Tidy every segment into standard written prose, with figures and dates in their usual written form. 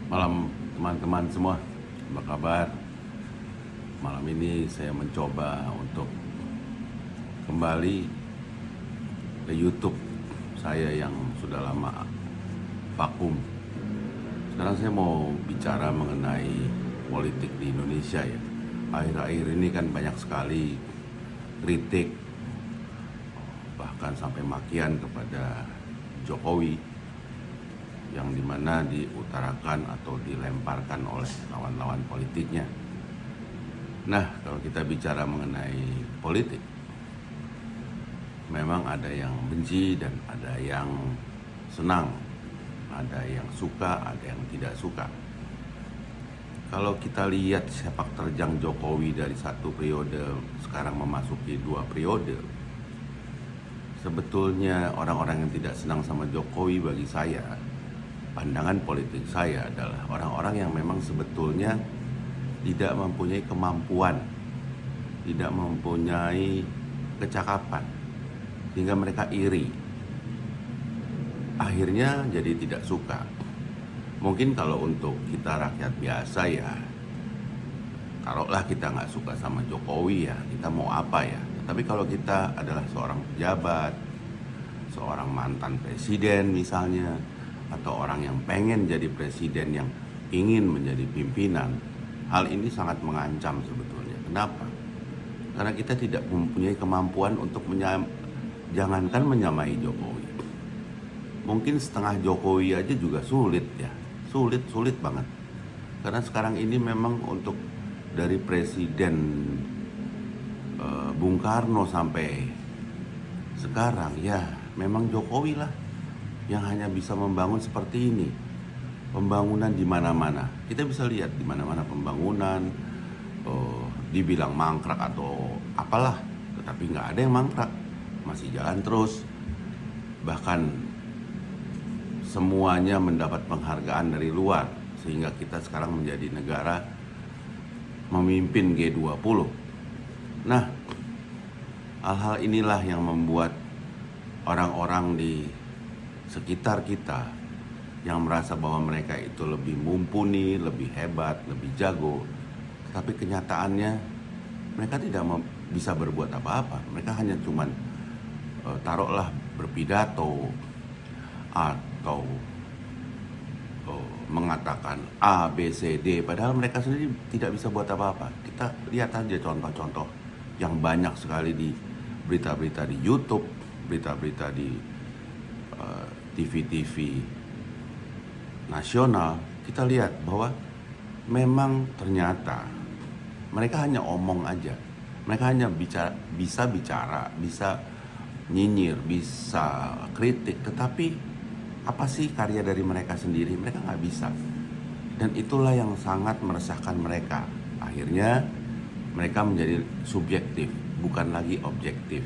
Malam teman-teman semua, apa kabar? Malam ini saya mencoba untuk kembali ke YouTube saya yang sudah lama vakum. Sekarang saya mau bicara mengenai politik di Indonesia ya. Akhir-akhir ini kan banyak sekali kritik, bahkan sampai makian kepada Jokowi, yang dimana diutarakan atau dilemparkan oleh lawan-lawan politiknya. Nah, kalau kita bicara mengenai politik, memang ada yang benci dan ada yang senang, ada yang suka, ada yang tidak suka. Kalau kita lihat sepak terjang Jokowi dari satu periode sekarang memasuki 2 periode, sebetulnya orang-orang yang tidak senang sama Jokowi, bagi saya, pandangan politik saya adalah orang-orang yang memang sebetulnya tidak mempunyai kemampuan, tidak mempunyai kecakapan, sehingga mereka iri. Akhirnya jadi tidak suka. Mungkin kalau untuk kita rakyat biasa ya, taruhlah kita nggak suka sama Jokowi ya, kita mau apa ya. Tapi kalau kita adalah seorang pejabat, seorang mantan presiden misalnya, atau orang yang pengen jadi presiden, yang ingin menjadi pimpinan, hal ini sangat mengancam sebetulnya. Kenapa? Karena kita tidak mempunyai kemampuan untuk jangankan menyamai Jokowi. Mungkin setengah Jokowi aja juga sulit ya. Sulit banget. Karena sekarang ini memang untuk dari Presiden Bung Karno sampai sekarang ya memang Jokowi lah yang hanya bisa membangun seperti ini. Pembangunan di mana-mana. Kita bisa lihat di mana-mana pembangunan, dibilang mangkrak atau apalah, tetapi nggak ada yang mangkrak, masih jalan terus. Bahkan semuanya mendapat penghargaan dari luar, sehingga kita sekarang menjadi negara memimpin G20. Nah, hal-hal inilah yang membuat orang-orang di sekitar kita yang merasa bahwa mereka itu lebih mumpuni, lebih hebat, lebih jago. Tapi kenyataannya mereka tidak bisa berbuat apa-apa. Mereka hanya cuman taruhlah berpidato atau mengatakan A, B, C, D, padahal mereka sendiri tidak bisa buat apa-apa. Kita lihat aja contoh-contoh yang banyak sekali di berita-berita di YouTube, berita-berita di TV-TV nasional. Kita lihat bahwa memang ternyata mereka hanya omong aja. Mereka hanya bisa bicara, bisa nyinyir, bisa kritik, tetapi apa sih karya dari mereka sendiri? Mereka nggak bisa. Dan itulah yang sangat meresahkan mereka. Akhirnya mereka menjadi subjektif, bukan lagi objektif.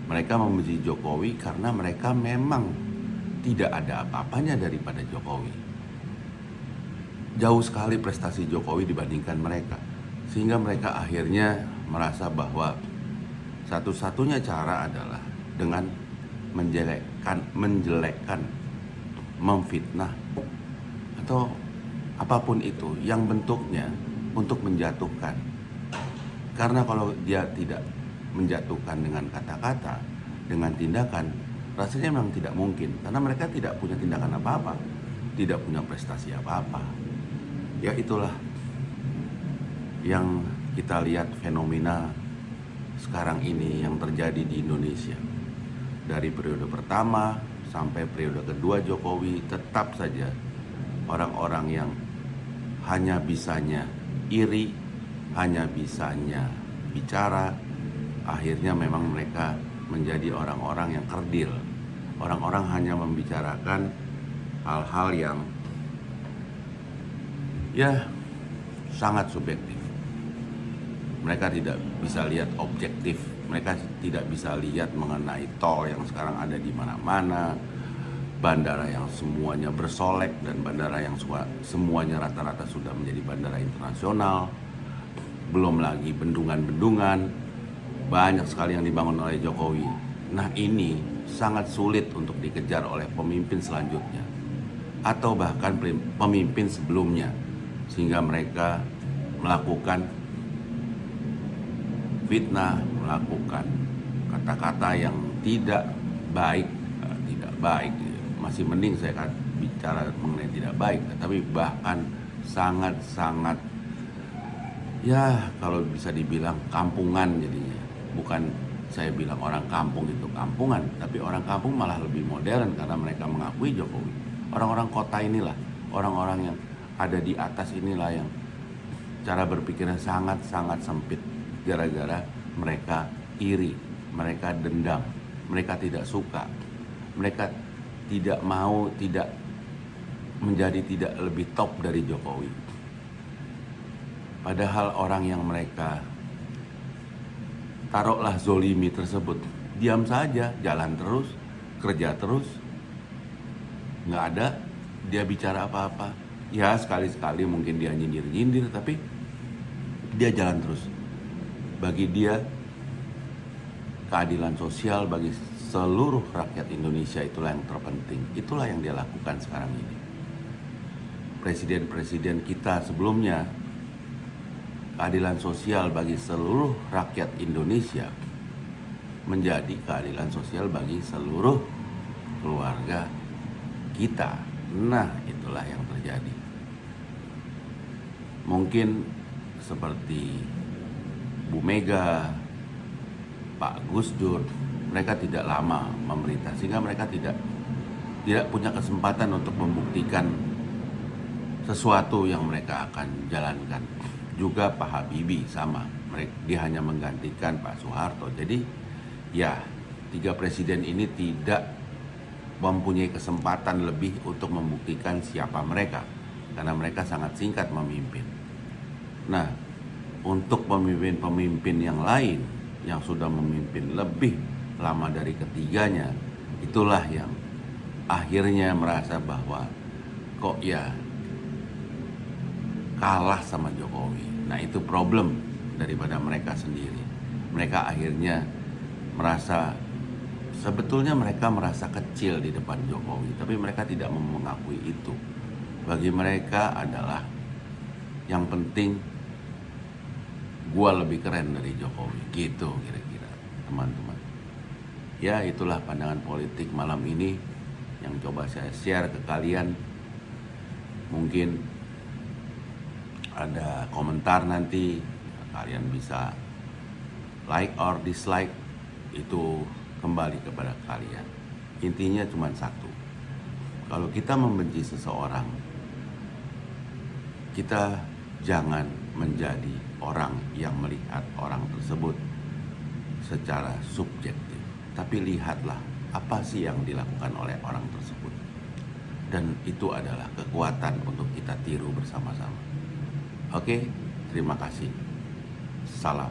Mereka membenci Jokowi karena mereka memang tidak ada apa-apanya daripada Jokowi. Jauh sekali prestasi Jokowi dibandingkan mereka. Sehingga mereka akhirnya merasa bahwa satu-satunya cara adalah dengan menjelekkan, memfitnah, atau apapun itu yang bentuknya untuk menjatuhkan. Karena kalau dia tidak menjatuhkan dengan kata-kata, dengan tindakan, rasanya memang tidak mungkin. Karena mereka tidak punya tindakan apa-apa, tidak punya prestasi apa-apa. Ya itulah yang kita lihat fenomena sekarang ini yang terjadi di Indonesia. Dari periode pertama sampai periode kedua Jokowi, tetap saja orang-orang yang hanya bisanya iri, hanya bisanya bicara, akhirnya memang mereka menjadi orang-orang yang kerdil. Orang-orang hanya membicarakan hal-hal yang ya sangat subjektif. Mereka tidak bisa lihat objektif. Mereka tidak bisa lihat mengenai tol yang sekarang ada di mana-mana, bandara yang semuanya bersolek, dan bandara yang semuanya rata-rata sudah menjadi bandara internasional. Belum lagi bendungan-bendungan, banyak sekali yang dibangun oleh Jokowi. Nah, ini sangat sulit untuk dikejar oleh pemimpin selanjutnya. atau bahkan pemimpin sebelumnya, sehingga mereka melakukan fitnah, melakukan kata-kata yang tidak baik, tidak baik. Masih mending saya kan bicara mengenai tidak baik, tapi bahkan sangat-sangat, ya kalau bisa dibilang kampungan jadinya. Bukan saya bilang orang kampung itu kampungan, tapi orang kampung malah lebih modern karena mereka mengakui Jokowi. Orang-orang kota inilah, orang-orang yang ada di atas inilah yang cara berpikirnya sangat-sangat sempit, gara-gara mereka iri, mereka dendam, mereka tidak suka, mereka tidak mau, tidak menjadi tidak lebih top dari Jokowi. Padahal orang yang mereka taruhlah zolimi tersebut diam saja, jalan terus, kerja terus, nggak ada dia bicara apa-apa. Ya sekali-sekali mungkin dia nyindir-nyindir, tapi dia jalan terus. Bagi dia keadilan sosial bagi seluruh rakyat Indonesia itulah yang terpenting. Itulah yang dia lakukan sekarang ini. Presiden-presiden kita sebelumnya, keadilan sosial bagi seluruh rakyat Indonesia menjadi keadilan sosial bagi seluruh keluarga kita. Nah, itulah yang terjadi. Mungkin seperti Bu Mega, Pak Gus Dur, mereka tidak lama memerintah, sehingga mereka tidak punya kesempatan untuk membuktikan sesuatu yang mereka akan jalankan. Juga Pak Habibie sama, dia hanya menggantikan Pak Soeharto. Jadi ya, 3 presiden ini tidak mempunyai kesempatan lebih untuk membuktikan siapa mereka, karena mereka sangat singkat memimpin. Nah, untuk pemimpin-pemimpin yang lain yang sudah memimpin lebih lama dari ketiganya, itulah yang akhirnya merasa bahwa kok ya kalah sama Jokowi. Nah, itu problem daripada mereka sendiri. Mereka akhirnya merasa, sebetulnya mereka merasa kecil di depan Jokowi, tapi mereka tidak mengakui itu. Bagi mereka adalah yang penting gua lebih keren dari Jokowi, gitu kira-kira, teman-teman. Ya, itulah pandangan politik malam ini yang coba saya share ke kalian. Mungkin ada komentar nanti, kalian bisa like or dislike, itu kembali kepada kalian. Intinya cuma satu, kalau kita membenci seseorang, kita jangan menjadi orang yang melihat orang tersebut secara subjektif, tapi lihatlah apa sih yang dilakukan oleh orang tersebut, dan itu adalah kekuatan untuk kita tiru bersama-sama. Oke, terima kasih. Salam.